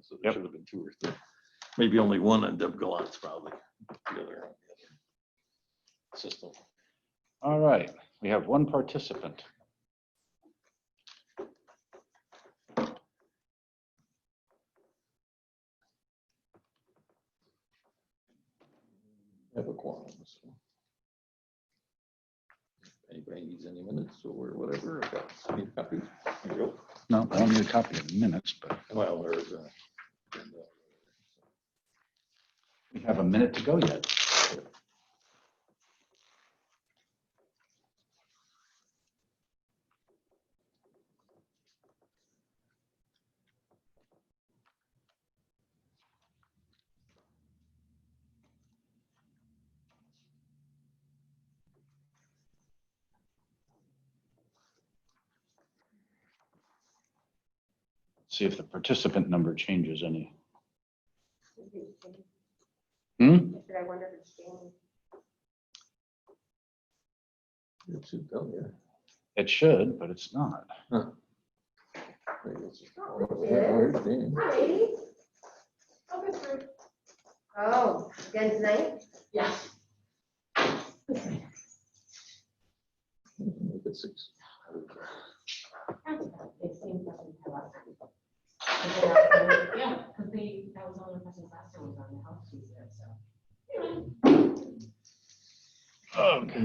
one, so there should have been 2 or 3. Maybe only one on Deb Gallant's probably. The other on the other system. All right, we have one participant. Have a quorum. So. Anybody needs any minutes or whatever? I've got any copies. There you go. No, I don't need a copy of the minutes, but Well, there's we have a minute to go yet. See if the participant number changes any. I wonder if it's changed. it should tell you. It should, but it's not. Huh. Maybe it's just- where's Dan? Hi. Oh, again tonight? Yeah. Make it 6. It seems like we have last time. Yeah, because that was one of the questions last time was on the health fees there, so. Okay.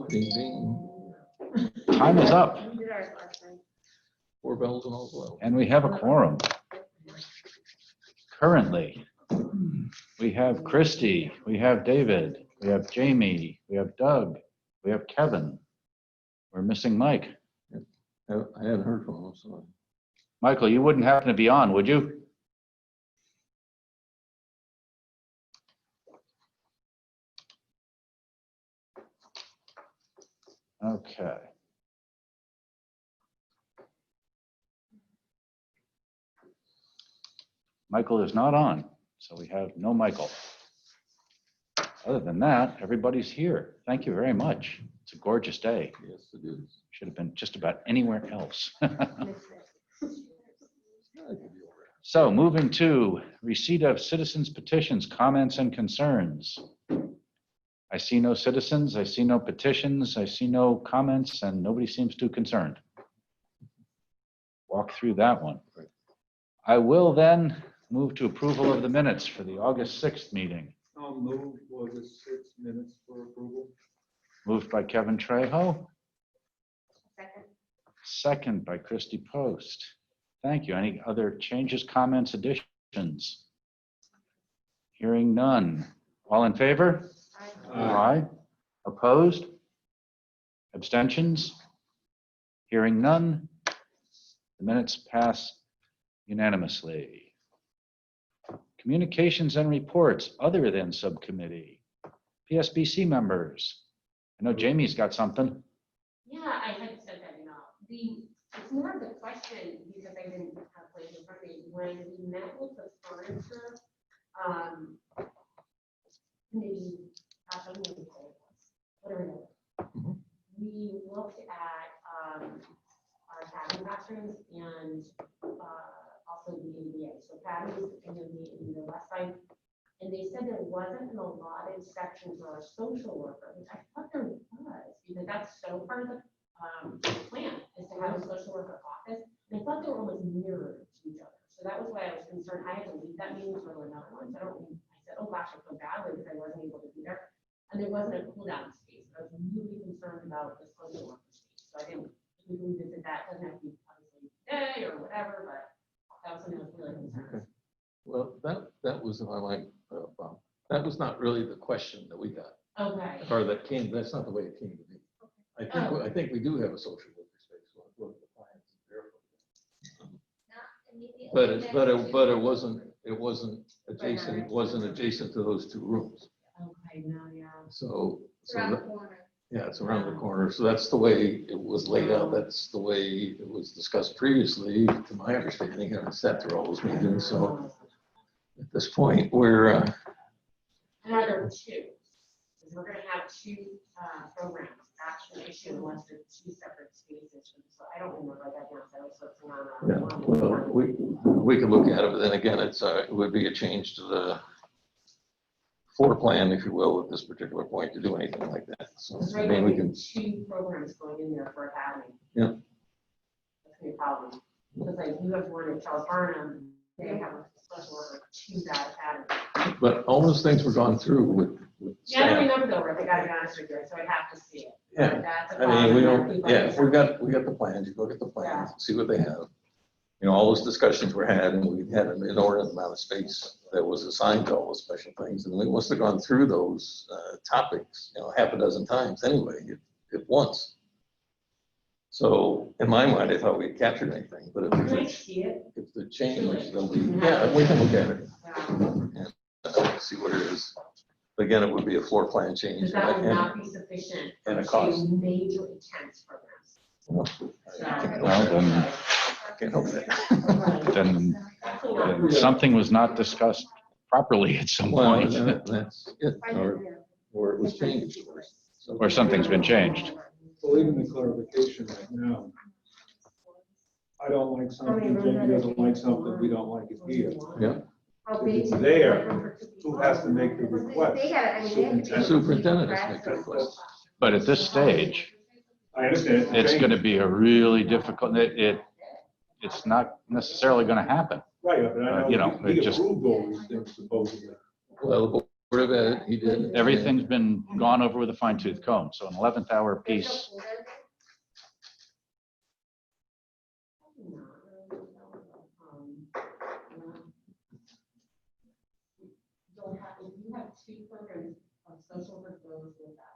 Ding, ding. Time is up, We did ours last night. 4 bells and all well. and we have a quorum. Currently, we have Christy, we have David, we have Jamie, we have Doug, we have Kevin. We're missing Mike. I hadn't heard from him, so. Michael, you wouldn't happen to be on, would you? Okay. Michael is not on, so we have no Michael. Other than that, everybody's here. Thank you very much. It's a gorgeous day. Yes, it is. Should have been just about anywhere else. So moving to receipt of citizens petitions, comments and concerns. I see no citizens, I see no petitions, I see no comments, and nobody seems too concerned. Walk through that one. I will then move to approval of the minutes for the August 6th meeting. I'll move August 6 minutes for approval. Moved by Kevin Trejo, Second. second by Christy Post. Thank you. Any other changes, comments, additions? Hearing none. All in favor? Aye. Opposed? Abstentions? Hearing none. The minutes pass unanimously. Communications and reports other than subcommittee. PSBC members. I know Jamie's got something. Yeah, I had said that, it's more of the question, because I didn't have plans in front of me, when we met with the furniture, committee, I don't know what it was, whatever it was. We looked at, our cabin bathrooms and, also the ADA. So cabins in the west side, and they said there wasn't an allotted section for our social worker, which I thought there was, because that's so part of the plan is to have a social worker office. And I thought they were almost mirrored to each other. So that was why I was concerned. I had to leave that meeting for another one. So I said, oh gosh, I feel badly because I wasn't able to be there. And there wasn't a cool down space. I was really concerned about the social worker space. So I didn't, we can revisit that. It doesn't have to be obviously today or whatever, but that was something I was really concerned. Okay. Well, that was, if I might, Bob, that was not really the question that we got, Okay. or that came, that's not the way it came to be. I think we do have a social worker space. We'll look at the plans and verify. But it wasn't adjacent to those 2 rooms. Okay, no, yeah. So Around the corner. yeah, it's around the corner. So that's the way it was laid out. That's the way it was discussed previously, to my understanding. I sat through all those meetings. So at this point, we're And are there 2? Because we're going to have 2 programs. Action issue unless they're 2 separate spaces. So I don't remember that now. So I was looking on. yeah, well, we could look at it, but then again, it would be a change to the floor plan, if you will, at this particular point to do anything like that. So, Because I right mean, now, we we can, have 2 programs going in there for academy. Yeah. That's gonna be a problem. Because like you have one at Charles Barnum, they have a special order to that academy. but all those things were gone through with Yeah, I don't staff. remember though, Rick, I gotta be honest with you, so I'd have to see it. Yeah, But that's a I mean, we problem. don't, yeah, we got the plans, you look at the plans, see what they have. You know, all those discussions were had, and we had an inordinate amount of space that was assigned to all those special things, and we must have gone through those topics, you know, half a dozen times anyway, if once. So in my mind, I thought we had captured anything, but Can I see it? if the change, then yeah, we can look at it, Yeah. see what it is. But again, it would be a floor plan change. Because that would and- not be sufficient and a for cost. 2 major intense programs. Well, So- I can't help Well, that. then, I can't help that. then Definitely not. something was not discussed properly at some Well, point, that's it, or it was changed. So- or something's been changed. Well, even the clarification right now, I don't like something, Jamie doesn't like something, we don't like it here. Yeah. How If big it's is there, the room? Who has to make the request? They gotta, I mean, they have to be. The superintendent has to make the request. But at this stage, I understand. it's going to be a really difficult, it's not necessarily going to happen. Right, but I you know, know, he it just- approved all these things supposedly. Well, the Board of Ed, he did. Everything's been gone over with a fine tooth comb. So an 11th hour piece, If you have 2 programs of social work goes with that.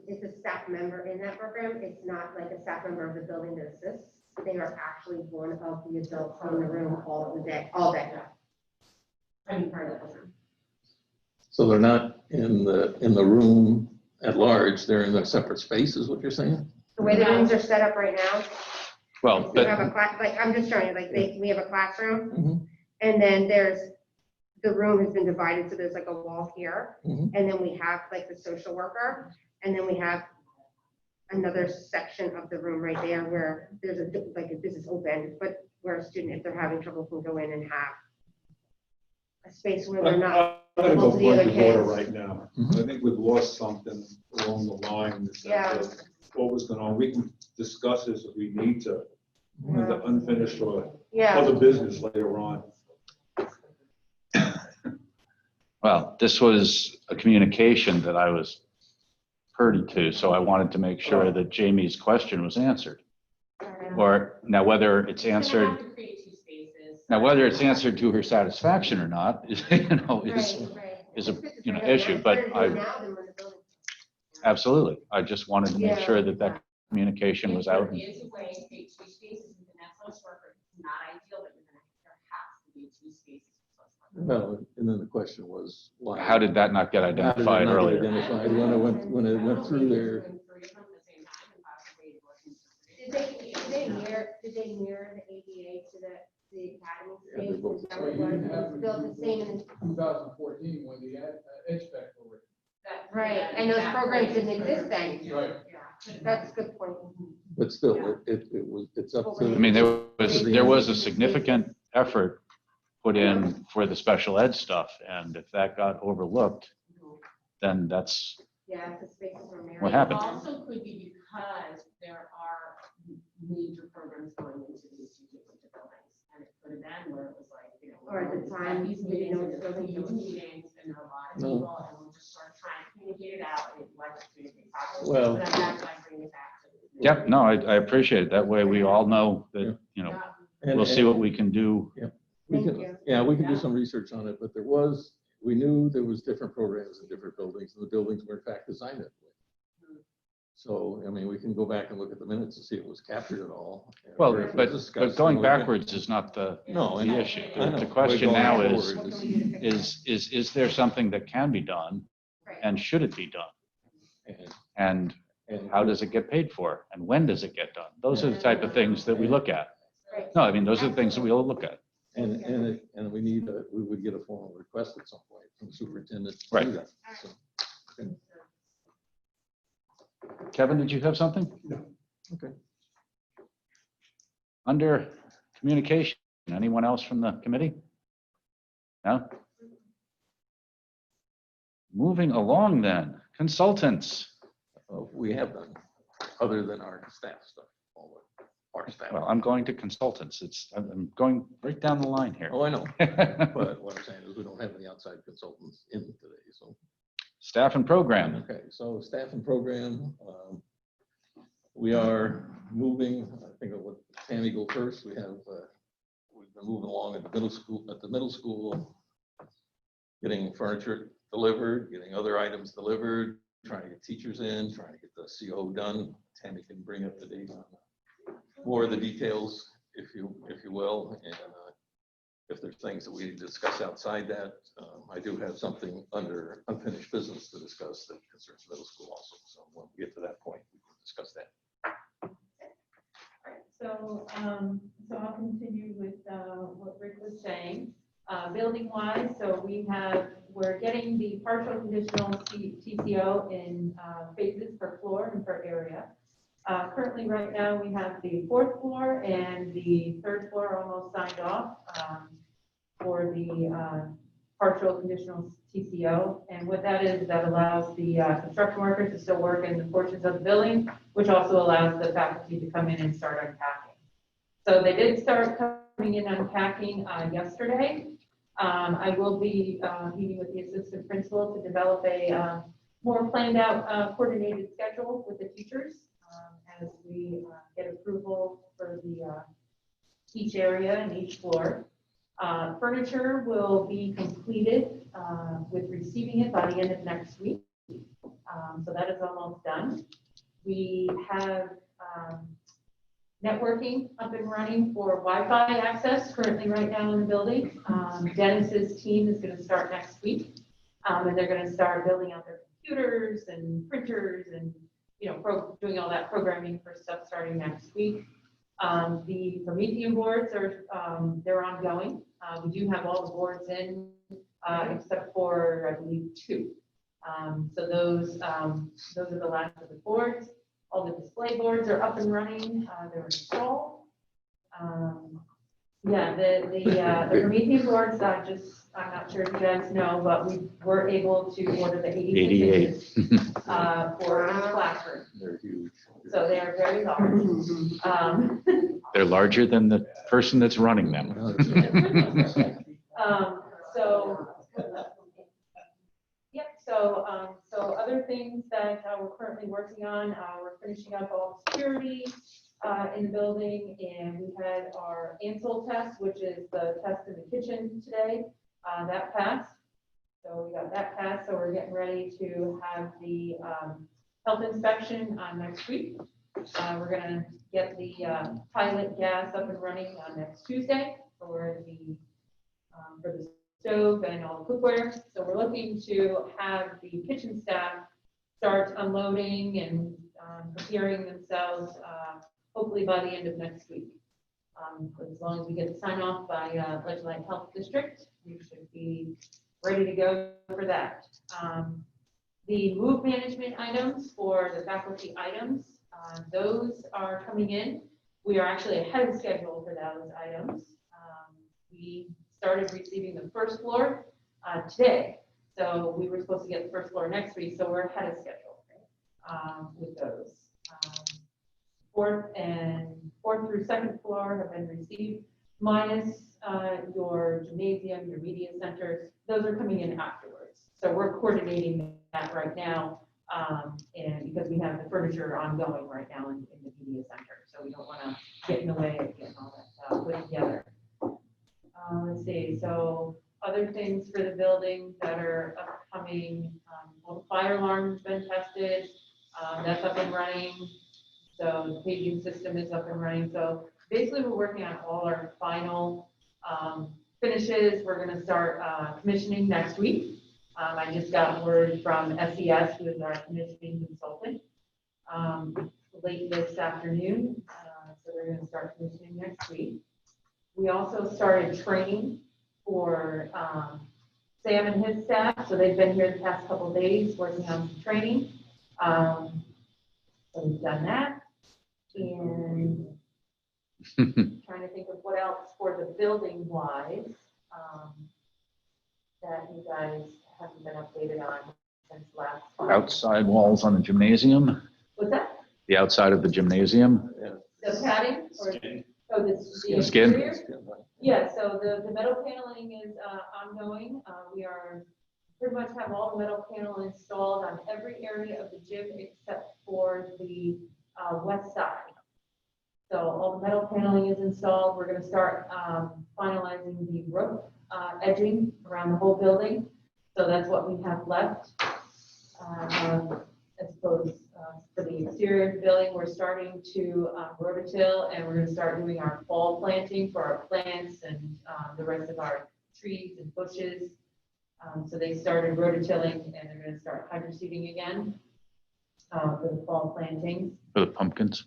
It's a staff member in that program. It's not like a staff member of the building that assists. They are actually one of the adults in the room all day. I mean, part of that program. So they're not in the room at large, they're in the separate space, is what you're saying? The way the rooms are set up right now, well, we have a but class, like, I'm just showing you, like, we have a classroom, Mhm. and then the room has been divided, so there's like a wall here, Mhm. and then we have like the social worker, and then we have another section of the room right there where there's this is open, but where a student, if they're having trouble, can go in and have a space where they're not. I'm gonna go Most of the other point of order kids. right now. Mhm. I think we've lost something along the line. Yeah. What was going on, we can discuss this if we need to, with the Yeah. unfinished or Yeah, other business later on. well, this was a communication that I was privy to, so I wanted to make sure that Jamie's question was answered. Or now whether it's You're gonna answered, have to create 2 spaces. now whether it's answered to her satisfaction or not is, is right. is a, If it's you know, right, issue, it's but better to do I- it now than when the building- absolutely. I just wanted to make Yeah. sure that that communication was out. There is a way to create 2 spaces within that social worker. It's not ideal, but there has to be 2 spaces for social worker. Well, and then the question was, why? How did that not get How did it identified not get earlier? identified when it went through there? Doing 3 of them at the same time and possibly working Did they mirror the ADA to the academy Yeah, they're space? both- Is that what it was? It was built the same in 2014 when the HVAC were. Right, and those programs didn't exist then. Right. That's a good point. But still, it's up to. I mean, there was a significant effort put in for the special ed stuff, and if that got overlooked, then that's, Yeah, the spaces were mirrored. What happened? It also could be because there are major programs going into these 2 different buildings. And it could have been where it was like, you know. Or at the time, These we didn't know meetings, which and building huge it was. meetings, and there are a lot of No. people, and we're just sort of trying to communicate it out, and like to communicate properly. Well- But that's why I bring it back to. yep, no, I appreciate it. That way we all know that, you know, And- we'll see what we can do. We Thank can, you. yeah, we can do some research on it, but we knew there was different programs in different buildings, and the buildings were in fact designed that way. So, I mean, we can go back and look at the minutes to see if it was captured at all. Well, or if it but was discussed, going you know, we can- backwards is not the No, I the know, issue. I know. The question Going now forward is there something that can be done, Right. and should it be done? and- And how does it get paid for? And when does it get done? Those are the type of things that we look at. Right. No, I mean, those are the things that we'll look at. And we would get a formal request at some point from the superintendent to do Right. that. So, Kevin, did you have something? No. Okay. Under communication, Anyone else from the committee? No? Moving along then, consultants. We have none, other than our staff stuff, all our staff. Well, I'm going to consultants. I'm going right down the line here. Oh, I know, but what I'm saying is we don't have any outside consultants in today, so. Staff and program. Okay, so staff and program, we are moving, I think I'll let Tammy go first. We've been moving along at the middle school, getting furniture delivered, getting other items delivered, trying to get teachers in, trying to get the CO done. Tammy can bring up to date on more of the details, if you will, and if there's things that we need to discuss outside that, I do have something under unfinished business to discuss that concerns middle school also. So when we get to that point, we can discuss that. So I'll continue with what Rick was saying. Building wise, so we're getting the partial conditional TCO in phases per floor and per area. Currently, right now, we have the 4th floor and the 3rd floor almost signed off for the partial conditional TCO. And what that is, that allows the construction workers to still work in the portions of the building, which also allows the faculty to come in and start unpacking. So they did start coming in unpacking yesterday. I will be meeting with the assistant principal to develop a more planned out coordinated schedule with the teachers as we get approval for each area and each floor. Furniture will be completed with receiving it by the end of next week. So that is almost done. We have networking up and running for Wi-Fi access currently right now in the building. Dennis's team is going to start next week, and they're going to start building out their computers and printers and doing all that programming for stuff starting next week. The Promethean boards are they're ongoing. We do have all the boards in except for I believe 2. So those are the last of the boards. All the display boards are up and running. They're installed. Yeah, the Promethean boards, I'm not sure if you guys know, but we were able to order the 88 inches for each classroom. They're huge. So they are very large. They're larger than the person that's running them. So other things that we're currently working on, we're finishing up all security in the building, and we had our ANSEL test, which is the test in the kitchen today. That passed. So we got that passed. So we're getting ready to have the health inspection next week. We're going to get the pilot gas up and running on next Tuesday for the stove and all the cookware. So we're looking to have the kitchen staff start unloading and preparing themselves hopefully by the end of next week. As long as we get the sign off by Ledgely Health District, we should be ready to go for that. The move management items for the faculty items, those are coming in. We are actually ahead of schedule for those items. We started receiving the 1st floor today. So we were supposed to get the 1st floor next week. So we're ahead of schedule with those. 4th through 2nd floor have been received, minus your gymnasium, your media center. Those are coming in afterwards. So we're coordinating that right now, and because we have the furniture ongoing right now in the media center. So we don't want to get in the way of getting all that put together. Let's see, so other things for the building that are upcoming, well, the fire alarm's been tested, that's up and running. So the paging system is up and running. So basically we're working on all our final finishes. We're going to start commissioning next week. I just got word from SES, who is our commissioning consultant, late this afternoon. So we're going to start commissioning next week. We also started training for Sam and his staff. So they've been here the past couple of days working on some training. So we've done that. And Trying to think of what else for the building wise, that you guys haven't been updated on since last. Outside walls on the gymnasium, What's that? the outside of the gymnasium. The padding or? Oh, the Skin. exterior? Yeah, so the metal paneling is ongoing. We are pretty much have all the metal panel installed on every area of the gym except for the west side. So all the metal paneling is installed. We're going to start finalizing the roof edging around the whole building. So that's what we have left. I suppose for the exterior of the building, we're starting to rototill, and we're going to start doing our fall planting for our plants and the rest of our trees and bushes. So they started rototilling, and they're going to start hydroseeding again for the fall plantings. For the pumpkins.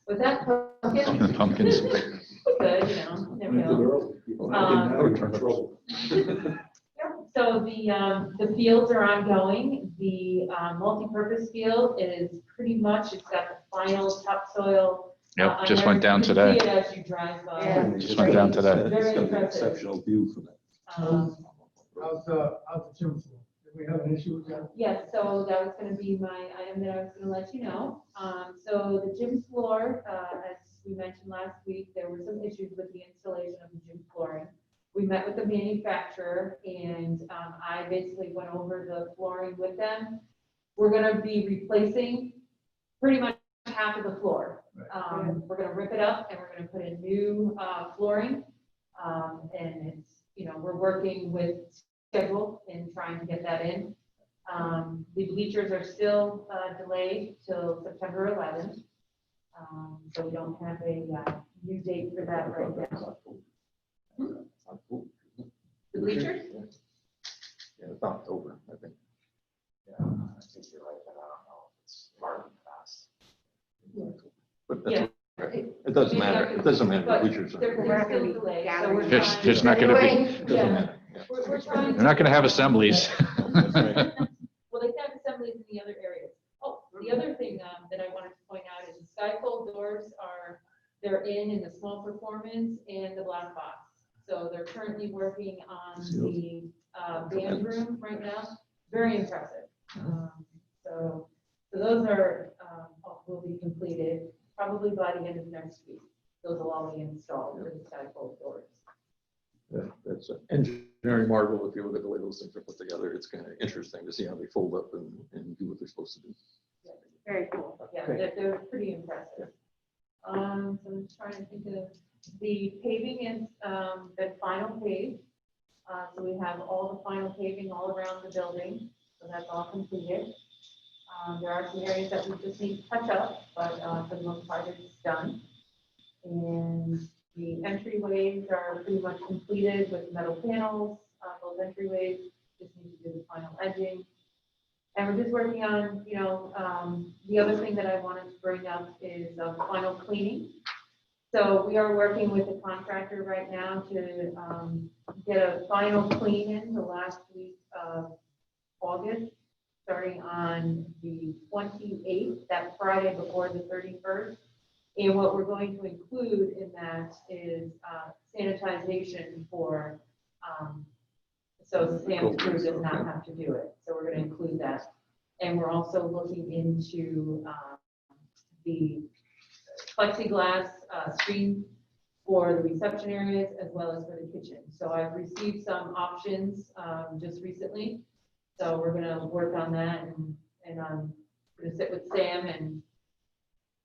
Was that pumpkin? The pumpkins. Good, you know, never know. So the fields are ongoing. The multi-purpose field is pretty much, it's got the final topsoil. Yep, just went down You can today. see it as you drive by. Yeah. Just went down today. It's Very gonna be an impressive. exceptional view from that. How's the gym floor? Did we have an issue with that? Yes, so that was gonna be my item that I was gonna let you know. So the gym floor, as we mentioned last week, there were some issues with the installation of the gym flooring. We met with the manufacturer, and I basically went over the flooring with them. We're gonna be replacing pretty much half of the floor. We're gonna rip it up and we're gonna put in new flooring. And it's, you know, we're working with schedule and trying to get that in. The bleachers are still delayed till September 11th. So we don't have a new date for that right now. The bleachers? Yeah, it's October, I think. Yeah, I think you're right, but I don't know if it's hard and fast. But Yeah. that's, it doesn't matter. It doesnn't matter. The But bleachers are. they're still delayed, so we're There's- trying. there's not gonna be- Doesn't Yeah. matter. Yeah. We're trying. They're not going to have assemblies. That's right. Well, they have assemblies in the other areas. Oh, the other thing that I wanted to point out is the skyfold doors they're in the small performance and the black box. So they're currently working on the band room right now. Very impressive. So those will be completed probably by the end of next week. Those will all be installed for the skyfold doors. Yeah, that's an engineering marvel if you look at the way those things are put together. It's kind of interesting to see how they fold up and do what they're supposed to do. Very cool. Yeah, they're pretty impressive. So I'm just trying to think of, the paving is been final paved. So we have all the final paving all around the building, so that's all completed. There are some areas that we just need to touch up, but for the most part it's done. And the entryways are pretty much completed with metal panels. Those entryways just need to do the final edging. And we're just working on, you know, the other thing that I wanted to bring up is final cleaning. So we are working with a contractor right now to get a final clean in the last week of August, starting on the 28th, that Friday before the 31st. And what we're going to include in that is sanitization for, so Sam's crew does not have to do it. So we're going to include that. And we're also looking into the plexiglass screen for the reception areas as well as for the kitchen. So I've received some options just recently. So we're going to work on that, and I'm going to sit with Sam and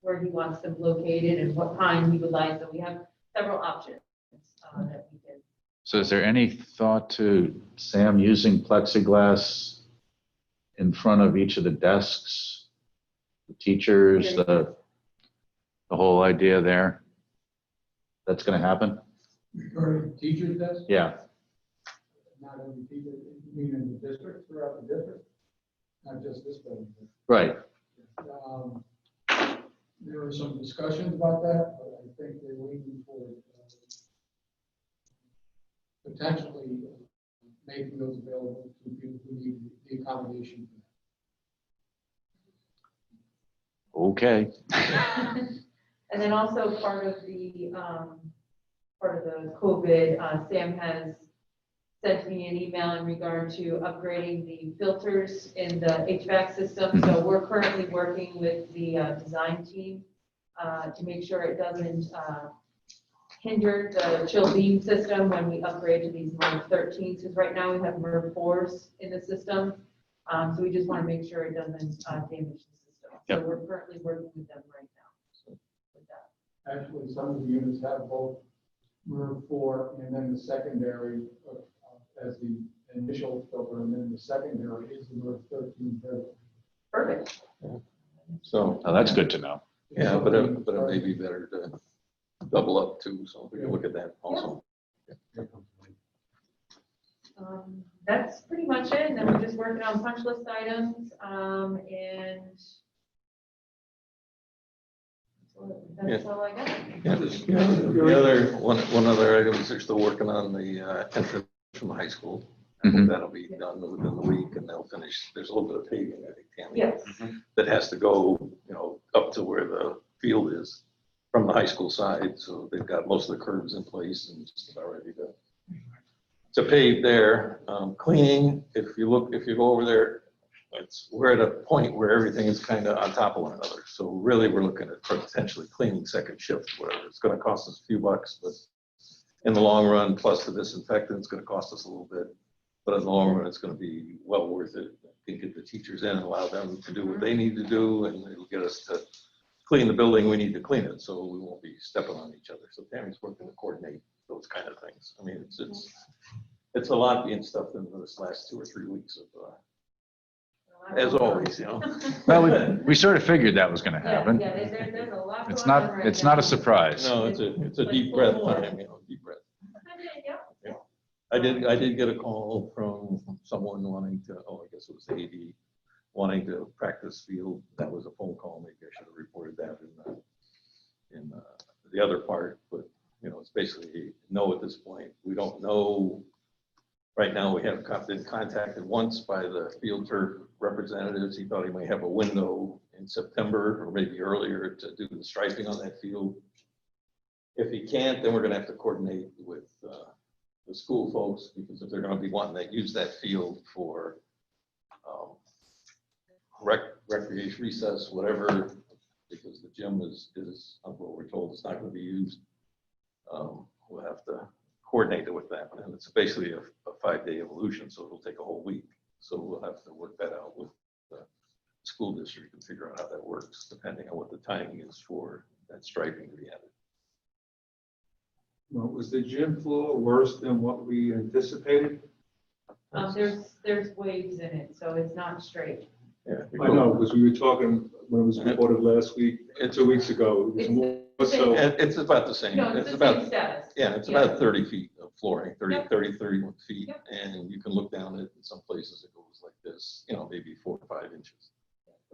where he wants them located and what kind he would like. So we have several options that we can. So is there any thought to Sam using plexiglass in front of each of the desks, the teachers, the whole idea there? That's going to happen? Regarding teachers' desk, Yeah. not every teacher, you mean in the district, throughout the district, not just this building. Right. There were some discussions about that, but I think they're waiting for potentially making those available to people who need the accommodation. Okay. And then also part of the COVID, Sam has sent me an email in regard to upgrading the filters in the HVAC system. So we're currently working with the design team to make sure it doesn't hinder the chill beam system when we upgrade to these MERV 13s. Because right now we have MERV 4s in the system. So we just want to make sure it doesn't damage the system. So Yep. we're currently working with them right now. With that. Actually, some of the units have both MERV 4 and then the secondary as the initial filter, and then the secondary is the MERV 13 filter. Perfect. So, Oh, that's good to know. yeah, but it may be better to double up too, so we can look at that also. That's pretty much it. And then we're just working on punch list items, and that's all I got. Yeah, the other, one other item is they're still working on the entrance from the high school. Mhm. That'll be done within the week and they'll finish. There's a little bit of paving, I think, Tammy. Yes. That has to go, up to where the field is from the high school side. So they've got most of the curbs in place and just about ready to pave there. Cleaning, if you go over there, we're at a point where everything is kind of on top of one another. So really, we're looking at potentially cleaning second shift, whatever. It's going to cost us a few bucks, but in the long run, plus the disinfectant, it's going to cost us a little bit. But in the long run, it's going to be well worth it. You can get the teachers in and allow them to do what they need to do, and it'll get us to clean the building. We need to clean it, so we won't be stepping on each other. So Tammy's working to coordinate those kind of things. I mean, it's a lot being stuffed in this last 2 or 3 weeks of, as always, Well, we sort of figured that was going to happen. Yeah, there's a lot. It's going on not, right it's now. not a surprise. No, it's a deep breath time, deep breath. Yeah. I did get a call from someone wanting to, I guess it was the AD, wanting to practice field. That was a phone call. Maybe I should have reported that in the other part, but it's basically no at this point. We don't know. Right now, we have been contacted once by the field turf representatives. He thought he might have a window in September or maybe earlier to do the striping on that field. If he can't, then we're going to have to coordinate with the school folks, because if they're going to be wanting to use that field for recreation, recess, whatever, because the gym is what we're told it's not going to be used. We'll have to coordinate it with that, and it's basically a 5-day evolution, so it'll take a whole week. So we'll have to work that out with the school district and figure out how that works, depending on what the timing is for that striping to be added. Well, was the gym floor worse than what we anticipated? There's waves in it, so it's not straight. Yeah, I know, because we were talking when it was reported last week, 2 weeks ago. It was more so. It's about the same. No, It's the about same status. Yeah, it's Yeah. about 30 feet of flooring, 31 feet. Yep. And you can look down it. In some places it goes like this, maybe 4 or 5 inches.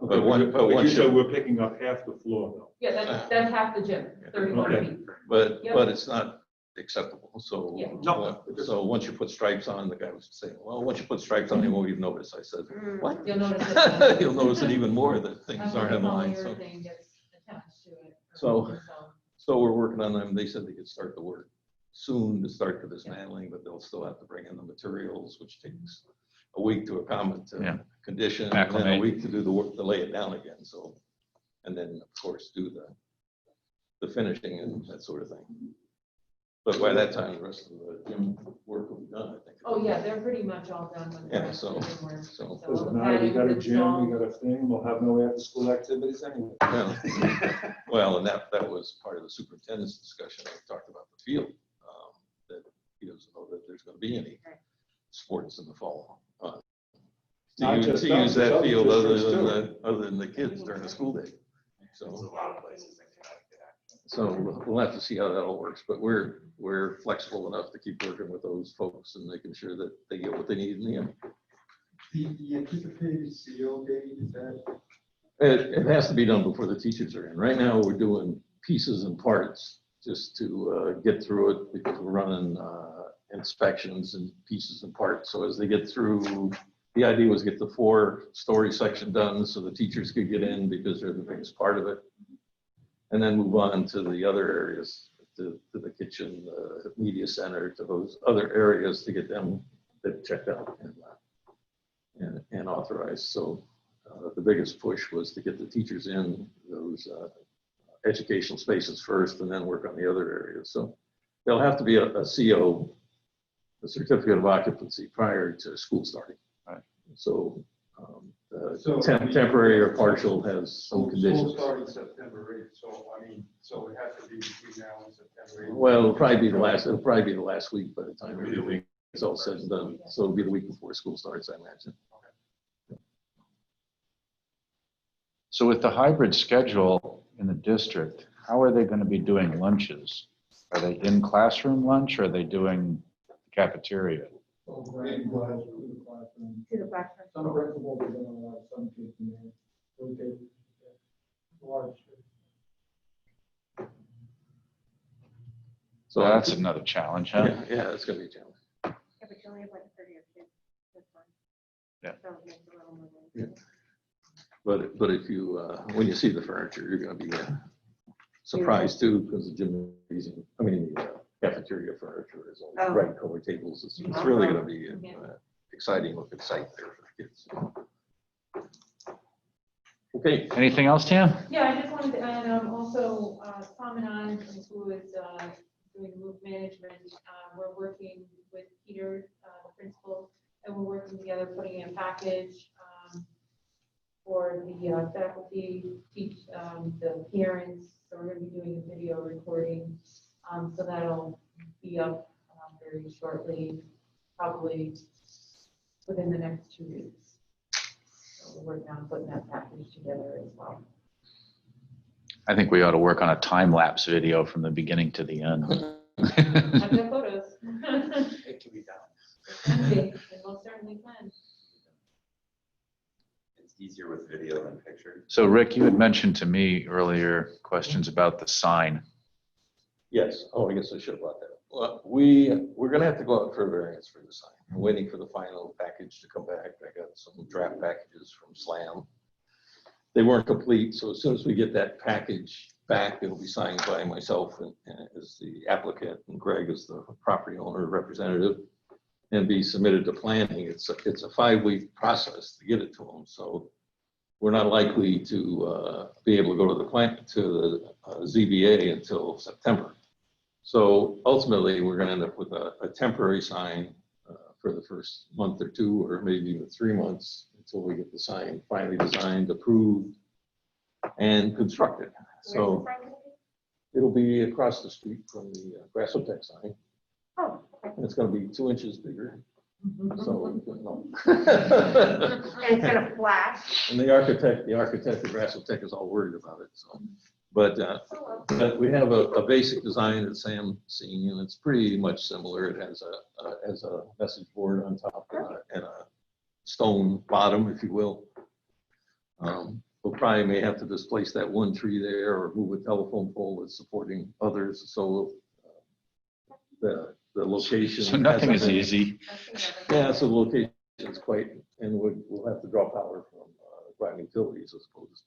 Okay, but you said we're picking up half the floor though. Yeah, that's half the gym, 31 Okay. feet. But Yep. it's not acceptable. So, Yeah. No. so once you put stripes on, the guy was saying, well, once you put stripes on, you won't even notice. I said, what? You'll notice it. You'll notice it even more that things That's aren't in when line. So, polyurethane gets attached to it. So- so we're working on them. They said they could start the work soon to start the dismantling, but they'll still have to bring in the materials, which takes a week to accommodate Yeah. condition, and then a Acclimate. week to do the work, to lay it down again. So, and then of course do the finishing and that sort of thing. But by that time, the rest of the gym work will be done, I think. Oh, yeah, they're pretty much all done with the Yeah, rest of so- the work. so- all Doesn't the matter, we padding got a was gym, we installed. got a thing, we'll have no after-school activities anyway. Well, and that was part of the superintendent's discussion. We talked about the field, that he doesn't know that there's going to be any sports in the fall. Not just To us, use there's that other field districts other than the kids during the school day. There's a So, lot of places that can get access. so we'll have to see how that all works, but we're flexible enough to keep working with those folks and making sure that they get what they need in the end. The anticipated CO date, is that? It has to be done before the teachers are in. Right now, we're doing pieces and parts just to get through it, because we're running inspections and pieces and parts. So as they get through, the idea was get the 4-story section done so the teachers could get in, because they're the biggest part of it. and then move on to the other areas, to the kitchen, the media center, to those other areas to get them checked out and authorized. So the biggest push was to get the teachers in those educational spaces first and then work on the other areas. So there'll have to be a CO, a certificate of occupancy prior to school starting. Right. So temporary or partial has some conditions. School starting September 8th, so I mean, so it has to be between now and September 8th. Well, it'll probably be the last week by the time everything is all said and done. So it'll be the week before school starts, I imagine. So with the hybrid schedule in the district, how are they going to be doing lunches? Are they in classroom lunch or are they doing cafeteria? So grade wise, to the classroom. To the classroom. Some principals are gonna allow some kids in there. Rotate large. So that's another challenge, huh? Yeah, it's gonna be a challenge. Yeah, but you only have like 30 kids. That's fine. Yeah. So it makes it a little more than- But if you, when you see the furniture, you're gonna be surprised too, because the gymnasium, cafeteria furniture is all Oh. bright color tables. It's really gonna be an exciting looking site there for the kids. Okay, Anything else, Tam? Yeah, I just wanted to add, also, Tom and I, who is doing move management, we're working with Peter, the principal, and we're working together, putting in a package for the faculty, teach the parents. So we're going to be doing a video recording. So that'll be up very shortly, probably within the next 2 weeks. So we're working on putting that package together as well. I think we ought to work on a time-lapse video from the beginning to the end. I've got photos. It can be done. It most certainly can. It's easier with video than picture. So Rick, you had mentioned to me earlier questions about the sign. yes, I guess I should have brought that up. Well, we're gonna have to go out for a variance for the sign. I'm waiting for the final package to come back. I got some draft packages from SLAM. They weren't complete, so as soon as we get that package back, it'll be signed by myself and as the applicant and Greg as the property owner representative, and be submitted to planning. It's a 5-week process to get it to them, so we're not likely to be able to go to the ZBA until September. So ultimately, we're going to end up with a temporary sign for the first month or 2, or maybe even 3 months until we get the sign finally designed, approved, and constructed. So Where's the sign gonna be? it'll be across the street from the Grassotech sign. Oh, okay. And it's going to be 2 inches bigger. So, no. And it's gonna flash. And the architect of Grassotech is all worried about it, so. But we have a basic design that Sam's seen, and it's pretty much similar. It has a message board on top and a stone bottom, if you will. We'll probably may have to displace that one tree there or move a telephone pole that's supporting others, so the location. So nothing is hasn't been- easy. Yeah, so the location is quite, and we'll have to draw power from Groton Utilities as opposed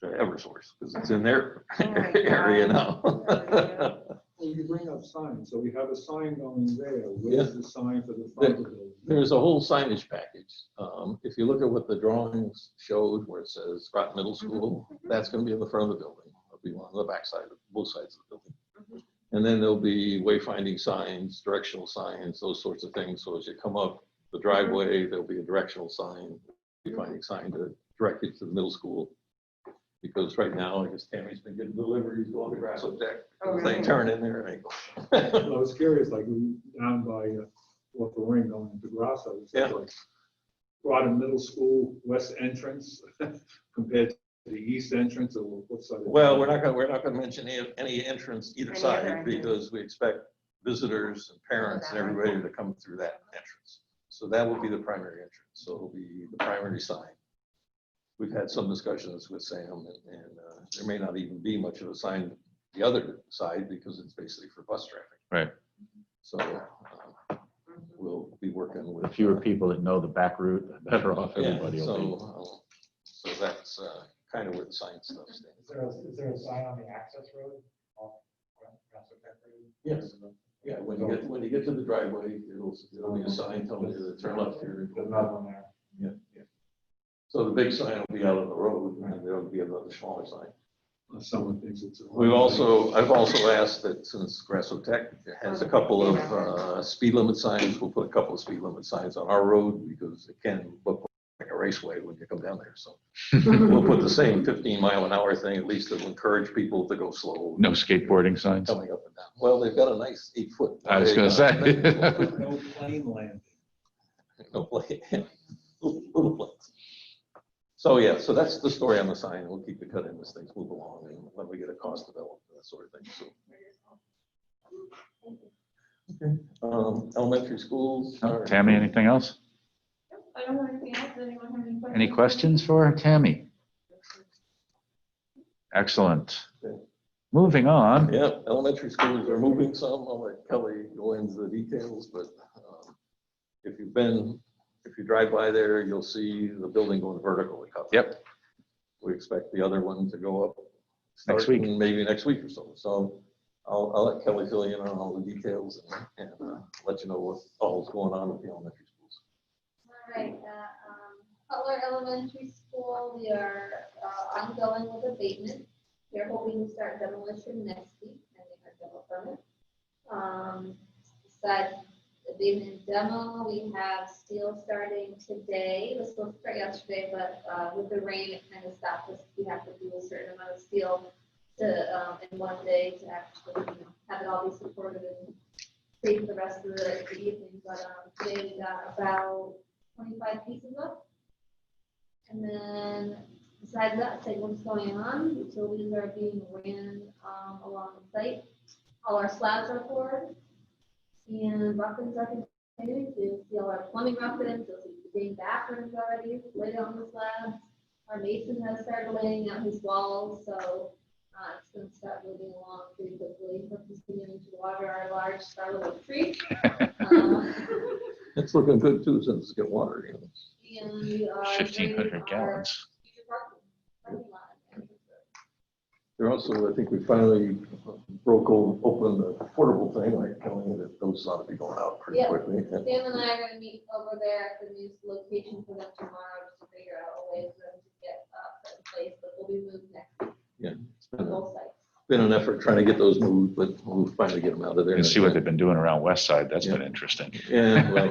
to Eversource, because it's in their Oh my area God. now. Well, you bring up signs, so we have a sign going there. Yeah. Where's the sign for the front of the building? There's a whole signage package. If you look at what the drawings showed where it says Groton Middle School, that's going to be in the front of the building. It'll be on the back side of both sides of the building. And then there'll be wayfinding signs, directional signs, those sorts of things. So as you come up the driveway, there'll be a directional sign, wayfinding sign to direct you to the middle school. Because right now, I guess Tammy's been getting deliveries going to Grassotech. Oh, They really? turn in there and they go. Well, I was curious, like down by off the ring going into Grasso, it's Yeah. like Groton Middle School west entrance compared to the east entrance, or what side? Well, we're not gonna mention any entrance either Any side, other entrance. because we expect visitors and parents and everybody to come through that entrance. So that will be the primary entrance. So it'll be the primary sign. We've had some discussions with Sam, and there may not even be much of a sign the other side, because it's basically for bus traffic. Right. So we'll be working with. The fewer people that know the back route, the better off Yeah, everybody will be. so that's kind of where the sign stuff stands. Is there a sign on the access road? off Grassotech Road? Yes. Yeah, when you get to the driveway, it'll be a sign telling you to turn left here. There's another one there. Yeah. So the big sign will be out on the road, and there'll be another smaller sign. Someone thinks it's. I've also asked that since Grassotech has a couple of speed limit signs, we'll put a couple of speed limit signs on our road because it can look like a raceway when you come down there. So we'll put the same 15-mile-an-hour thing, at least to encourage people to go slow. No skateboarding signs? Coming up and down. Well, they've got a nice 8-foot. I was gonna say. No plane landing. No play, little planes. So yeah, so that's the story on the sign. We'll keep the cut in as things move along and when we get a cost developed, that sort of thing. So. Okay. Elementary schools. Oh, Tammy, anything else? I don't have anything else. Does anyone have any questions? Any questions for Tammy? Excellent. Okay. Moving on. Yeah, elementary schools are moving some. I'll let Kelly go into the details, but if you drive by there, you'll see the building going vertical. Yep. We expect the other one to go up Next week. maybe next week or so. So I'll let Kelly fill you in on all the details and let you know what all's going on with the elementary schools. All right, Cutler Elementary School, we are ongoing with abatement. We're hoping to start demolition next week, pending our demo permit. Besides abatement demo, we have steel starting today. It was supposed to start yesterday, but with the rain, it kind of stopped us. We have to do a certain amount of steel to in one day to actually have it all be supported and save the rest of the evening. But today we got about 25 pieces up. And then besides that, say what's going on, utilities are being ran along the site. All our slabs are poured and rough-ins are continuing to see all our plumbing rough-ins, you'll see the big bathrooms already laid on the slabs. Our mason has started laying out his walls, so it's going to start moving along pretty quickly. We're continuing to water our large scarlet tree. It's looking good too since it's got water in it. And we are 1,500 gallons. future parking lot. There also, I think we finally open the portable thing, like telling that those ought to be going out pretty Yeah. quickly. Sam and I are gonna meet over there at the new location for them tomorrow just to figure out a way for them to get put in place, but they'll be moved next week Yeah, it's on both sites. been an effort trying to get those moved, but we'll finally get them out of there. You can see what they've been doing around West Side. That's been interesting. Yeah, well,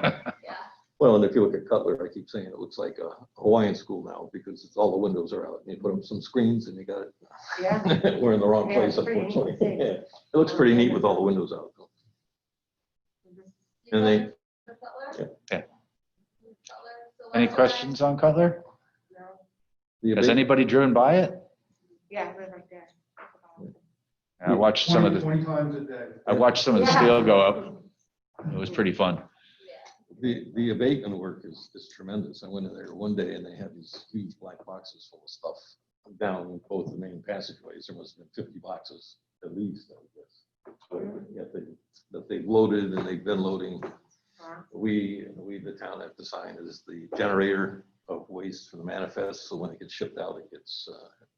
Yeah, well, and if you look at Cutler, I keep saying it looks like a Hawaiian school now because it's all the windows are out. And you put them some screens and you got it. Yeah. We're in the wrong Yeah, place, it's pretty neat to unfortunately. see. Yeah. It looks pretty neat with all the windows out. And they- Cutler? Yeah. Cutler, so Any West Side- questions on Cutler? No. The Has abate- anybody driven by it? Yeah, we're right there. I watched some of 20 the, times a day. I watched some of the Yeah. steel go up. It was pretty fun. Yeah. The abatement work is tremendous. I went in there one day and they had these huge black boxes full of stuff down both the main passageways. There must have been 50 boxes at least, I guess. Yeah, that they've loaded and they've been loading. We, the town, have to sign as the generator of waste for the manifest. So when it gets shipped out, it gets,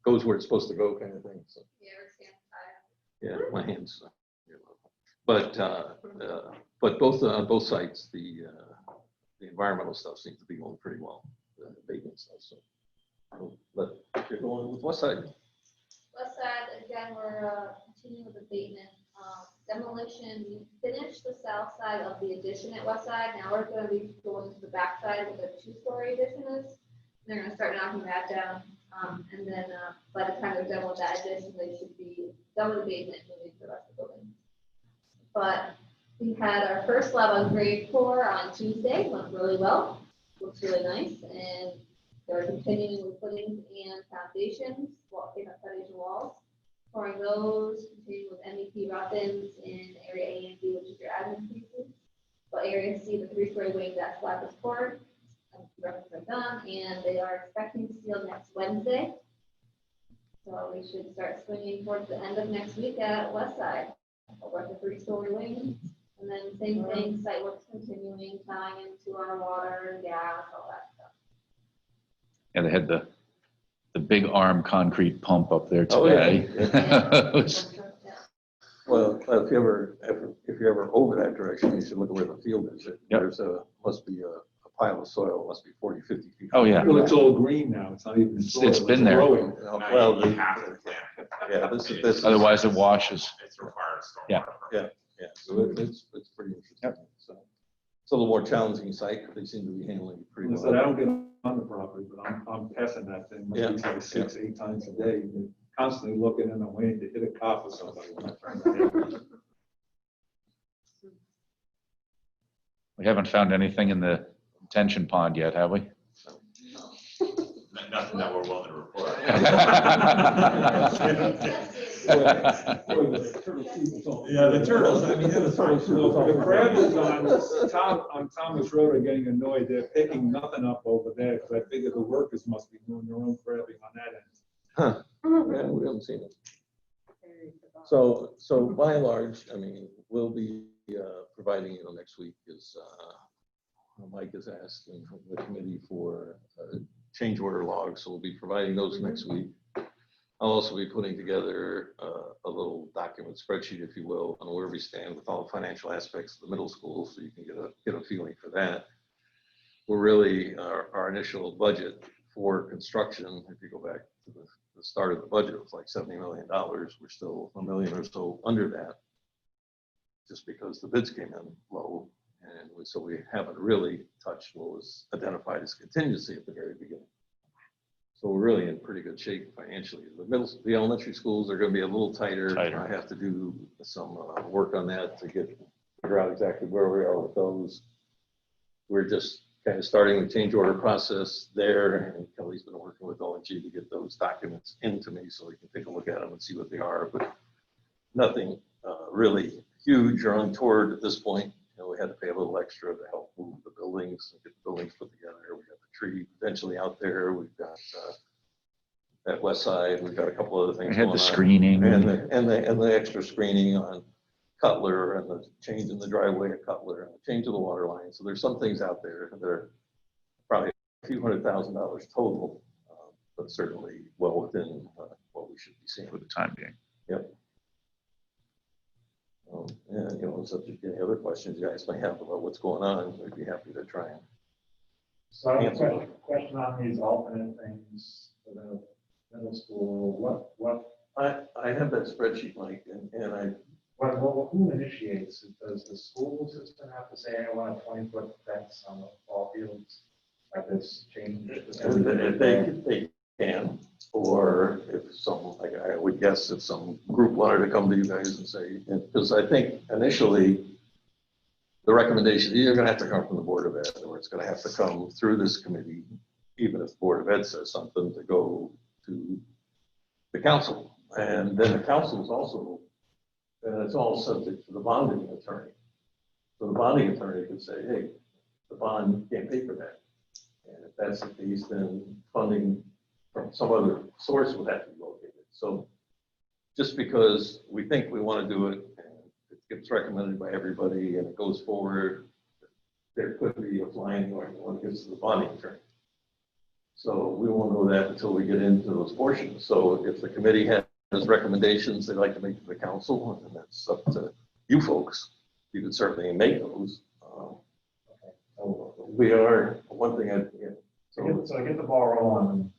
goes where it's supposed to go kind of thing. So, Yeah, we're standing by. yeah, my hands. But both, on both sites, the environmental stuff seems to be going pretty well, the abatement stuff. So but you're going with West Side. West Side, again, we're continuing with abatement. Demolition, we finished the south side of the addition at West Side. Now we're gonna be going to the back side where the two-story addition is. They're gonna start knocking that down. And then by the time they're done with that addition, they should be done with abatement and moving to the rest of the building. But we had our first slab on grade pour on Tuesday, went really well. Looks really nice. And they're continuing with footings and foundations, foundation walls. Pouring those, continuing with MEP rough-ins in area A and B, which is your admin pieces. But area C, the three-story wing, that slab is poured. Rough-ins are done, and they are expecting steel next Wednesday. So we should start swinging towards the end of next week at West Side. Over the three-story wing. And then same thing, site works continuing, tying into our water and gas, all that stuff. And they had the the big arm concrete pump up there Oh, yeah. today. It was- Well, if you're ever over that direction, you should look at where the field is. Yep. Must be a pile of soil, must be 40, 50 feet. Oh, yeah. Well, it's all green now. It's not even. It's soil, been there. growing. Well, You have to plant it. yeah, this is. Otherwise it washes. It's required stormwater. Yeah. permit. Yeah, so it's pretty interesting. So it's a little more challenging site, but they seem to be handling it pretty I said, I well. don't get on the property, but I'm passing that thing, Yeah. maybe like 6, 8 times a day, and constantly looking and I'm waiting to hit a cop or somebody. when I'm trying to hit it. We haven't found anything in the detention pond yet, have we? Nothing that we're willing to report. Yeah, the turtles, I mean, the turtles. The crab is on Thomas Road are getting annoyed. They're picking nothing up over there because I figure the workers must be doing their own crabbing on that end. Yeah, we haven't seen it. So by and large, I mean, we'll be providing, next week is, Mike has asked from the committee for change order logs, so we'll be providing those next week. I'll also be putting together a little document spreadsheet, if you will, on where we stand with all the financial aspects of the middle school, so you can get a feeling for that. We're really, our initial budget for construction, if you go back to the start of the budget, it was like $70 million. We're still $1 million or so under that, just because the bids came in low. And so we haven't really touched what was identified as contingency at the very beginning. So we're really in pretty good shape financially. The elementary schools are going to be a little tighter. Tighter. I have to do some work on that to figure out exactly where we are with those. We're just kind of starting the change order process there, and Kelly's been working with ONG to get those documents into me so we can take a look at them and see what they are, but nothing really huge or untoward at this point. We had to pay a little extra to help move the buildings and get the buildings put together. We got the tree potentially out there. We've got that west side. We've got a couple other things I had going the on. screening. And the extra screening on Cutler and the change in the driveway at Cutler and the change of the water line. So there's some things out there that are probably a few $100,000 total, but certainly well within what we should be seeing. For the time being. Yep. And, subject to any other questions you guys may have about what's going on, we'd be happy to try and. So I have answer a question on these alternate things for the middle school. I have that spreadsheet, Mike, and Who initiates it? Does the school system have to say, I want a 20-foot fence on the ball fields like this change? if they can, or if like I would guess if some group wanted to come to you guys and say, because I think initially the recommendation, either going to have to come from the Board of Ed, or it's going to have to come through this committee, even if the Board of Ed says something, to go to the council. And then the council is also, it's all subject to the bonding attorney. So the bonding attorney could say, hey, the bond can't pay for that. And if that's the case, then funding from some other source would have to be located. So just because we think we want to do it and it gets recommended by everybody and it goes forward, there could be a flying or when it gets to the bonding attorney. So we won't know that until we get into those portions. So if the committee has recommendations they'd like to make to the council, and that's up to you folks, you can certainly make those. We are, one thing So I get the ball rolling.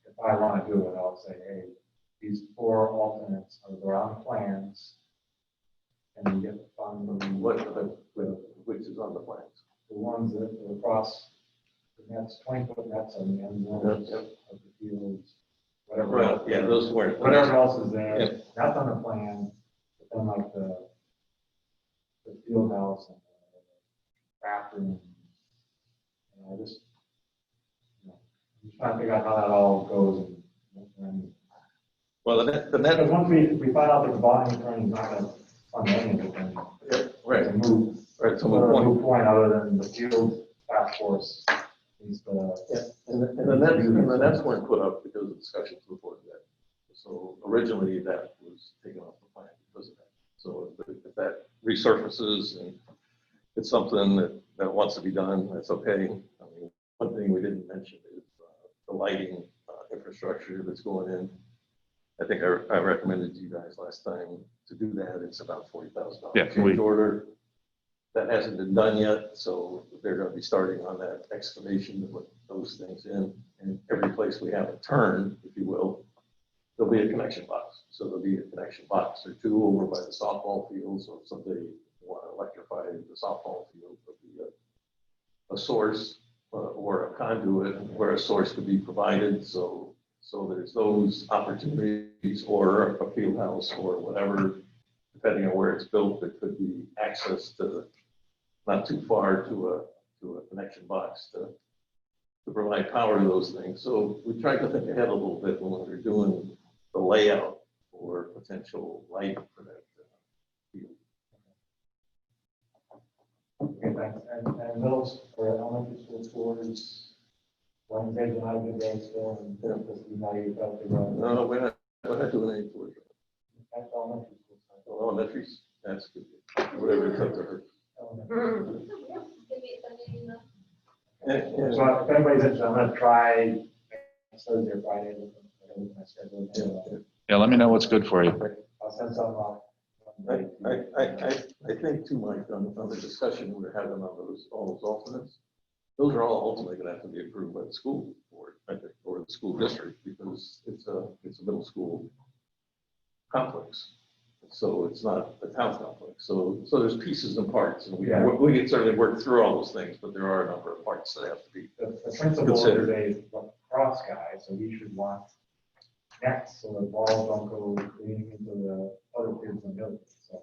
If I want to do it, I'll say, hey, these 4 alternates are on the plans. And you get the fund from which is on the plans. the ones that are across the nets, 20-foot nets on the end zones Yep. of the fields, whatever. Right, else- yeah, those weren't. Whatever else is there, Yep. that's on the plan, but then like the field house and the bathroom. I just, I'm just trying to figure out how that all goes and Well, the net, because once we find out that the bonding attorney is not going to fund any of it, then right, it's a move. right, so What my other point. move point other than the field task force needs to. Yeah, and the nets weren't put up because of discussions before that. So originally that was taken off the plan because of that. So if that resurfaces and it's something that wants to be done, that's okay. I mean, one thing we didn't mention is the lighting infrastructure. infrastructure that's going in. I think I recommended to you guys last time to do that. It's about $40,000 Yeah, change order. That hasn't been done yet, so they're gonna be starting on that excavation to put those things in. And every place we have a turn, if you will, there'll be a connection box. So there'll be a connection box or two over by the softball field. So if somebody want to electrify the softball field, there'll be a source or a conduit where a source could be provided. So there's those opportunities, or a field house or whatever, depending on where it's built, there could be access to not too far to a connection box to provide power to those things. So we tried to think ahead a little bit when we were doing the layout for potential light for that field. Okay, thanks. And middle or elementary school tours, Wednesday's not a good day still, and this is how you felt to run. No, we're not doing any tours. That's elementary school. Well, elementaries, that's good. Whatever it's up to her. Elementary. And- So if anybody's interested, I'm gonna try next Thursday or Friday. My schedule. Yeah, let me know what's good for you. I'll send something off. I think too, Mike, on the discussion we're having on all those alternates, those are all ultimately gonna have to be approved by the school board, I think, or the school district, because it's a middle school complex. So it's not a town complex. So there's pieces and parts, and we can certainly work through all those things, but there are a number of parts that have to be. The principal today is a cross guy, so he should want next, so the balls don't go leaning into the other kids in the building, so.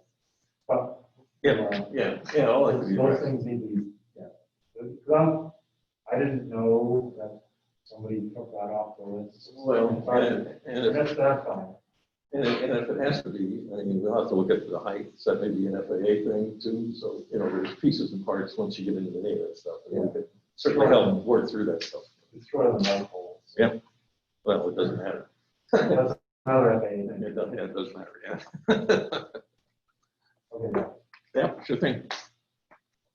But. Yeah, all that could be. Those things need to be, yeah. I didn't know that somebody took that off the list. Well, and if That's fine. And if it has to be, I mean, we'll have to look at the heights, that may be an FAA thing too. So, there's pieces and parts once you get into the name of that stuff. And we could certainly help work through that stuff. Destroy the light poles. Yeah. Well, it doesn't matter. That's another FAA thing. It does matter, yeah. Okay, Yeah, sure thing.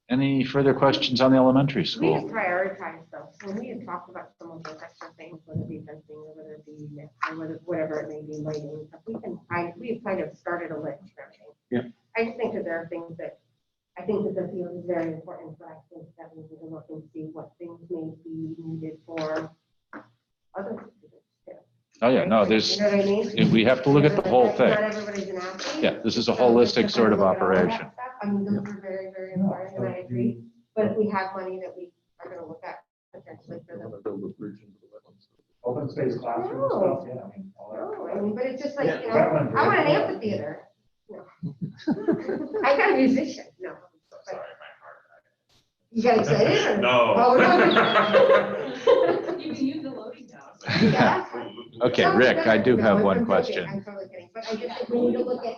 Any further questions on the elementary We just school? prioritize though. When we had talked about some of those extra things, whether it be fencing or whether it be net, or whatever it may be, lighting and stuff, we've kind of started a list for everything. Yeah. I just think that there are things that, I think that the field is very important, but I think that we need to look and see what things may be needed for other students too. Oh, yeah, Right? no, Like, there's, you know what I mean? we have to look at the whole Not thing. everybody's an athlete. Yeah, this is a So holistic just to sort of kind look at all that operation. stuff, I mean, those are very, very important, and I agree. But if we have money that we are gonna look at potentially for them. Build a bridge into the wetlands. open space classroom No. stuff, yeah, I mean, all that. No, I mean, but it's just like, Yeah. you know, I want an amphitheater. No. I got a musician, no. Sorry, my heart. You got excited or? No. Oh, no. You can use the loading dock. Yeah, that's fine. Okay, No, Rick, I do no, have I'm one joking, question. I'm totally kidding, but I just think we need to look at.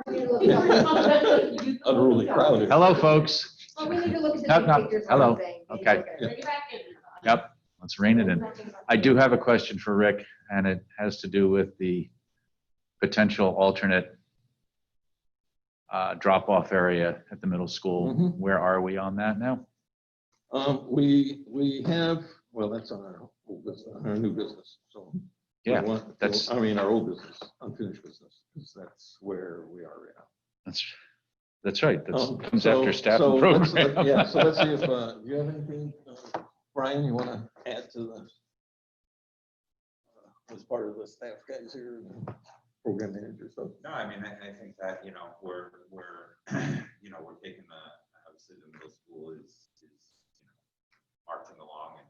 we need to look at- Unruly crowd. here. Hello, folks. Well, we need to look at No, the no, big pictures. what I'm hello. saying. We need to Okay. look at it. Bring it back in. Yep, let's rein it in. I do have a question for Rick, and it has to do with the potential alternate drop-off area at the middle school. Mhm. Where are we on that now? We have, well, that's on our old business, our new business, so. Yeah, we want- that's- I mean, our old business, unfinished business, because that's where we are right now. That's right, that comes So- after staff so and let's- program. Yeah, so let's see if, do you have anything, Brian, you want to add to the, as part of the staff guys here, and program manager stuff? No, I mean, I think that, we're we're taking obviously the middle school is, marching along and,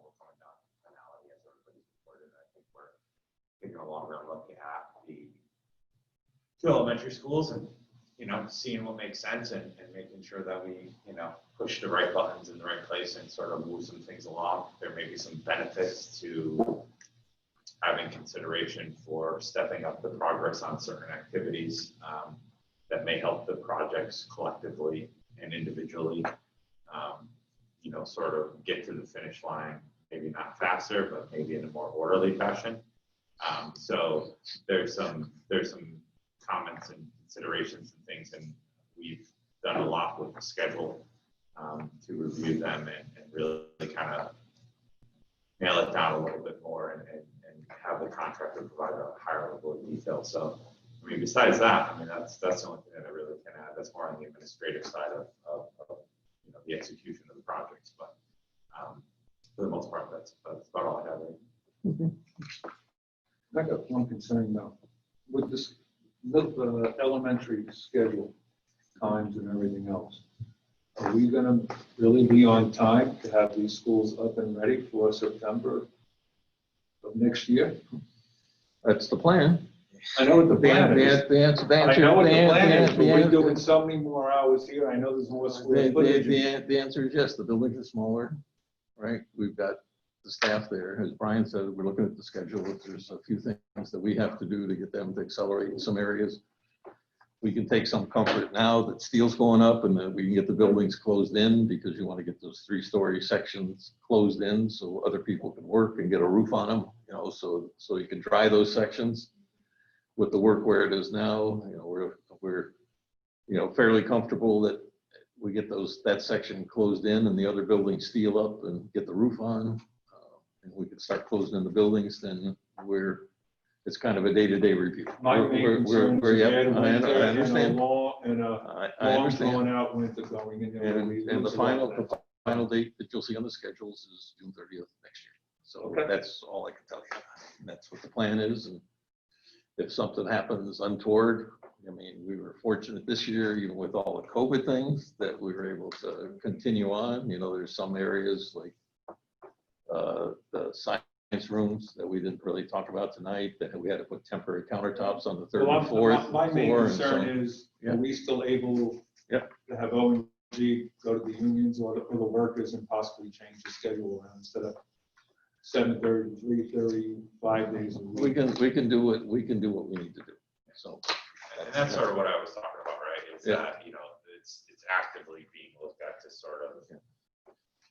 we're going down finality as everybody's reported. I think we're taking a longer look at the two elementary schools and, seeing what makes sense and making sure that we, push the right buttons in the right place and sort of move some things along. There may be some benefits to having consideration for stepping up the progress on certain activities that may help the projects collectively and individually, sort of get to the finish line, maybe not faster, but maybe in a more orderly fashion. So there's some comments and considerations and things, and we've done a lot with the schedule to review them and really kind of nail it down a little bit more and have the contractor provide a higher level of detail. So, I mean, besides that, I mean, that's the only thing that I really can add. That's more on the administrative side of you know, the execution of the projects. But for the most part, that's about all I have. I got one concern now. With this, with the elementary schedule, times and everything else, are we gonna really be on time to have these schools up and ready for September of next year? That's the plan. I know what the plan is. I know what the plan is, but we're doing so many more hours here. I know there's more square footage. The answer is yes, the buildings are smaller, right? We've got the staff there. As Brian said, we're looking at the schedule. If there's a few things that we have to do to get them to accelerate in some areas, we can take some comfort now that steel's going up and that we can get the buildings closed in, because you want to get those 3-story sections closed in so other people can work and get a roof on them, you know, so you can dry those sections. With the work where it is now, you know, we're you know, fairly comfortable that we get that section closed in and the other buildings steel up and get the roof on, and we can start closing in the buildings. Then it's kind of a day-to-day review. My main concern is we had a winter I understand. and a I long understand. drawn out winter going in there. And the final date that you'll see on the schedules is June 30th next year. So Okay. that's all I can tell you. That's what the plan is. And if something happens untoward, I mean, we were fortunate this year, even with all the COVID things, that we were able to continue on. You know, there's some areas like the science rooms that we didn't really talk about tonight, that we had to put temporary countertops on the third and fourth My main floor. And concern so- is, Yeah. are we still able Yeah. to have OMG go to the unions or the workers and possibly change the schedule around instead of 7:30, 3:30, 5 days a week? We can do what we need to do. So. And that's sort of what I was talking about, right? It's Yeah. that, you know, it's actively being looked at to sort of.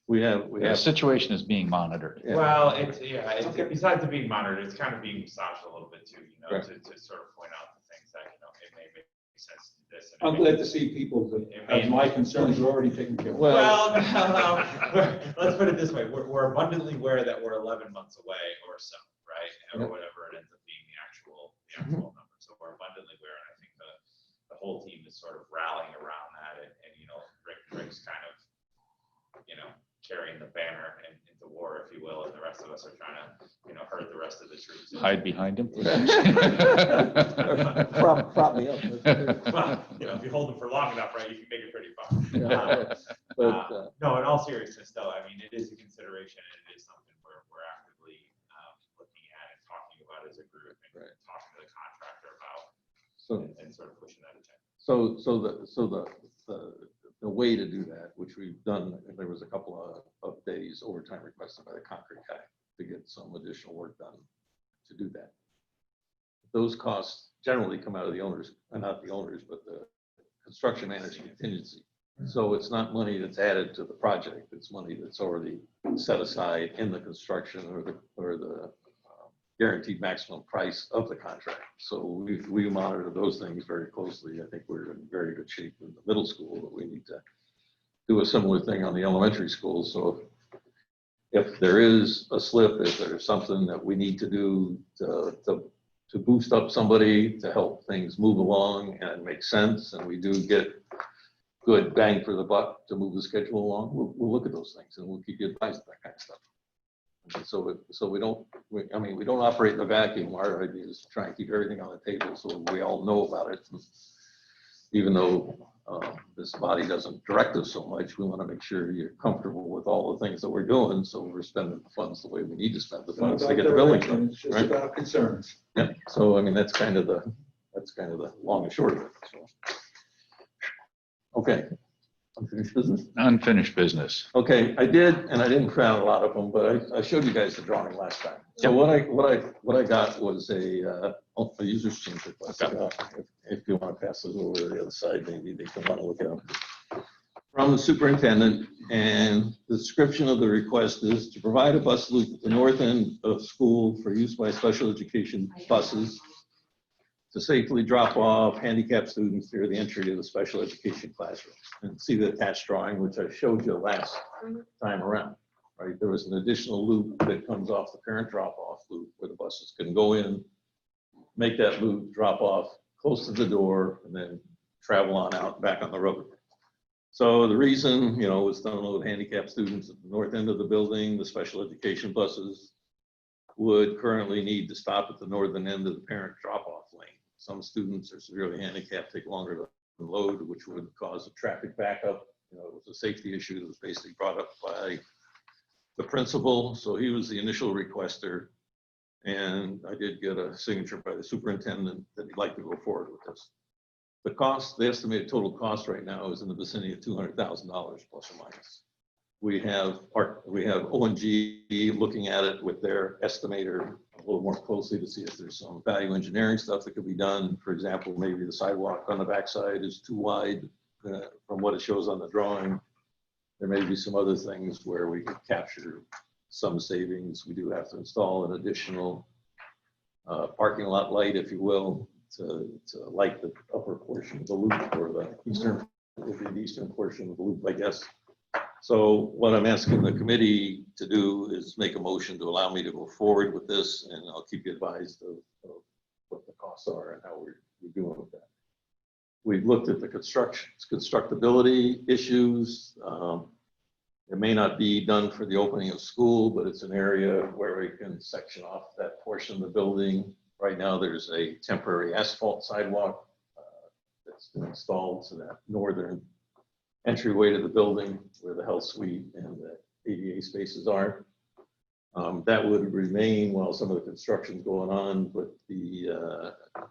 We have. The situation is being monitored. Yeah. Well, besides it being monitored, it's kind of being massaged a little bit too, you know, Right. to sort of point out the things that, you know, it may make sense to do this. and it I'm may- glad to see people that have my concerns are already taken care of. Well, let's put it this way, we're abundantly aware that we're 11 months away or so, right? Or Yep. whatever it ends up being the actual number. So we're abundantly aware, and I think the whole team is sort of rallying around that, and you know, Rick's kind of, you know, carrying the banner into war, if you will, and the rest of us are trying to, you know, herd the rest of the troops. Hide behind him. Prop me up. Well, you know, if you hold them for long enough, right, you can make it pretty far. Yeah. But, No, in all seriousness, though, I mean, it is a consideration, and it is something we're actively looking at and talking about as a group, and Right. talking to the contractor about, So, and sort of pushing that agenda. the way to do that, which we've done, there was a couple of days overtime requested by the concrete guy to get some additional work done to do that. Those costs generally come out of the owners, not the owners, but the construction manager contingency. So it's not money that's added to the project, it's money that's already set aside in the construction or the guaranteed maximum price of the contract. So we monitor those things very closely. I think we're in very good shape in the middle school, but we need to do a similar thing on the elementary schools. So if there is a slip, if there's something that we need to do to boost up somebody, to help things move along and make sense, and we do get good bang for the buck to move the schedule along, we'll look at those things and we'll keep you advised of that kind of stuff. And so we don't operate in a vacuum. Our idea is to try and keep everything on the table so we all know about it. And even though this body doesn't direct us so much, we want to make sure you're comfortable with all the things that we're doing, so we're spending the funds the way we need to spend the funds to get the building done. It's just Right? about concerns. Yeah, so I mean, that's kind of the long and short of it. So. Okay, unfinished business? Unfinished business. Okay, I didn't print out a lot of them, but I showed you guys the drawing last time. So what I got was a user's change request. If you want to pass those over to the other side, maybe they can want to look at them. From the superintendent, and the description of the request is to provide a bus loop at the north end of school for use by special education buses to safely drop off handicapped students near the entry to the special education classroom. And see the attached drawing, which I showed you last time around, right? There was an additional loop that comes off the parent drop-off loop where the buses can go in, make that loop, drop off close to the door, and then travel on out back on the road. So the reason, was to unload handicapped students at the north end of the building. The special education buses would currently need to stop at the northern end of the parent drop-off lane. Some students are severely handicapped, take longer to unload, which would cause a traffic backup. It was a safety issue that was basically brought up by the principal. So he was the initial requester. And I did get a signature by the superintendent that he'd like to go forward with this. The cost, the estimated total cost right now is in the vicinity of $200,000 plus or minus. We have O&G looking at it with their estimator a little more closely to see if there's some value engineering stuff that could be done. For example, maybe the sidewalk on the backside is too wide from what it shows on the drawing. There may be some other things where we could capture some savings. We do have to install an additional parking lot light, if you will, to light the upper portion of the loop, or the eastern portion of the loop, I guess. So what I'm asking the committee to do is make a motion to allow me to go forward with this, and I'll keep you advised of what the costs are and how we're doing with that. We've looked at the constructability issues. It may not be done for the opening of school, but it's an area where we can section off that portion of the building. Right now, there's a temporary asphalt sidewalk that's been installed to that northern entryway to the building where the health suite and the ADA spaces are. That would remain while some of the construction's going on, but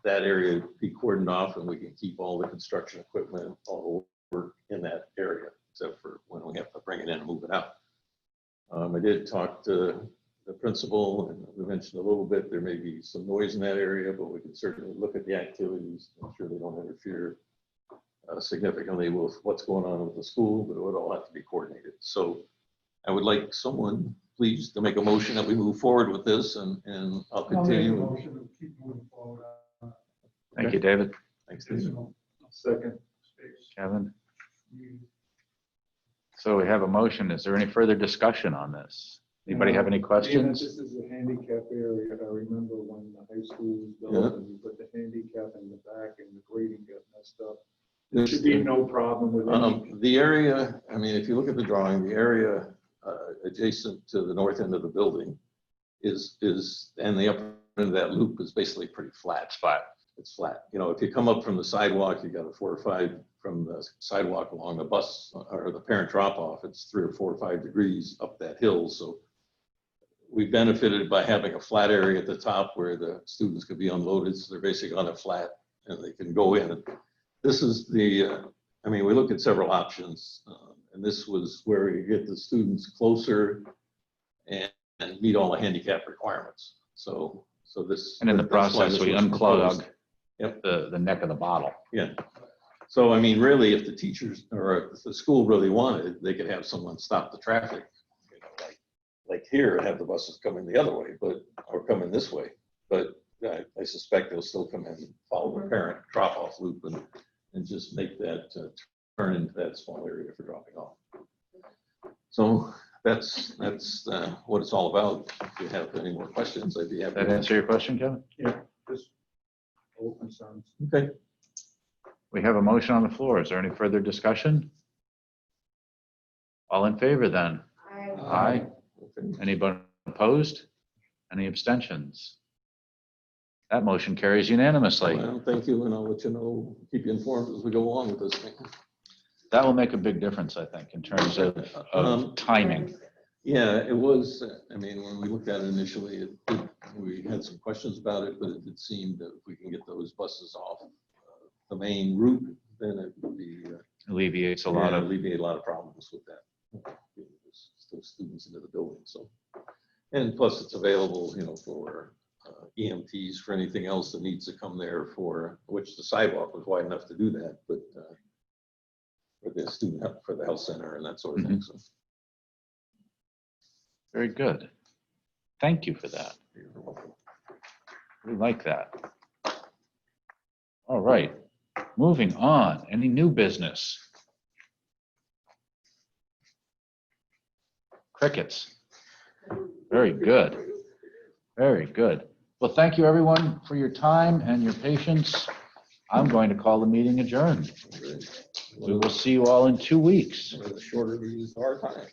that area would be cordoned off, and we can keep all the construction equipment, all the work in that area, except for when we have to bring it in and move it out. I did talk to the principal, and we mentioned a little bit, there may be some noise in that area, but we can certainly look at the activities, make sure they don't interfere significantly with what's going on with the school, but it would all have to be coordinated. So I would like someone, please, to make a motion that we move forward with this, and I'll continue. I'll make a motion to keep moving forward. Thank you, David. Thanks, Dave. Second. Kevin. So we have a motion. Is there any further discussion on this? Anybody have any questions? This is a handicap area. I remember when the high school was built and we put the handicap in the back and the grading got messed up. There should be no problem with any. The area, I mean, if you look at the drawing, the area adjacent to the north end of the building is and the upper end of that loop is basically pretty flat. It's flat. If you come up from the sidewalk, you got a 4 or 5 from the sidewalk along the bus or the parent drop off. It's 3 or 4 or 5 degrees up that hill. So we benefited by having a flat area at the top where the students could be unloaded. So they're basically on a flat and they can go in. This is we looked at several options, and this was where you get the students closer and meet all the handicap requirements. So this. And in the process, we unclog Yep. the neck of the bottle. Yeah. So, I mean, really, if the teachers or if the school really wanted, they could have someone stop the traffic, like here, have the buses coming the other way, or coming this way. But I suspect they'll still come in and follow the parent drop-off loop and just make that turn into that small area for dropping off. So that's what it's all about. If you have any more questions, I'd be happy. That answer your question, Kevin? Yeah, just all concerns. Okay. We have a motion on the floor. Is there any further discussion? All in favor then? Aye. Anybody opposed? Any abstentions? That motion carries unanimously. Well, thank you, and I'll let you know, keep you informed as we go along with this thing. That will make a big difference, I think, in terms of timing. Yeah, it was, when we looked at it initially, we had some questions about it, but it did seem that if we can get those buses off the main route, then it would be Alleviate a lot of problems with that. Still students into the building, so. And plus it's available, for EMTs, for anything else that needs to come there, for which the sidewalk was wide enough to do that, but for the student, for the health center and that sort of thing. So. Very good. Thank you for that. We like that. All right, moving on. Any new business? Crickets. Very good. Very good. Well, thank you, everyone, for your time and your patience. I'm going to call the meeting adjourned. We will see you all in 2 weeks. The shorter we use our time.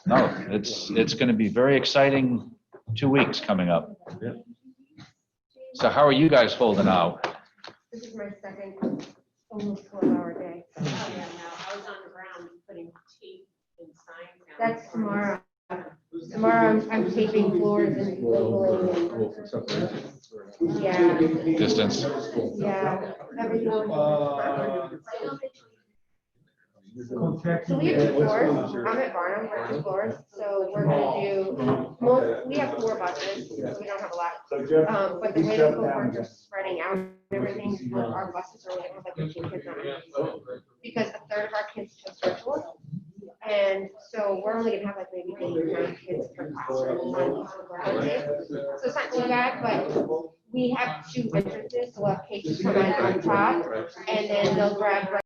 No, it's going to be very exciting 2 weeks coming up. Yeah. So how are you guys holding out? This is my second almost 12-hour day. Oh, yeah, no, I was on the ground putting tape and signs down. That's tomorrow. Tomorrow I'm taping floors and labeling and, yeah, Distance? yeah, everything. So we have 2 floors. I'm at Barnum, we're 2 floors, so we're gonna do, we have 4 buses, so we don't have a lot. But the way the cohorts are spreading out and everything, our buses are only have like 15 kids on them. Because a third of our kids chose virtual. And so we're only gonna have like maybe 8 or 9 kids per classroom on each of our buses. So it's not too bad, but we have 2 entrances, so we'll have cases come in on top, and then they'll grab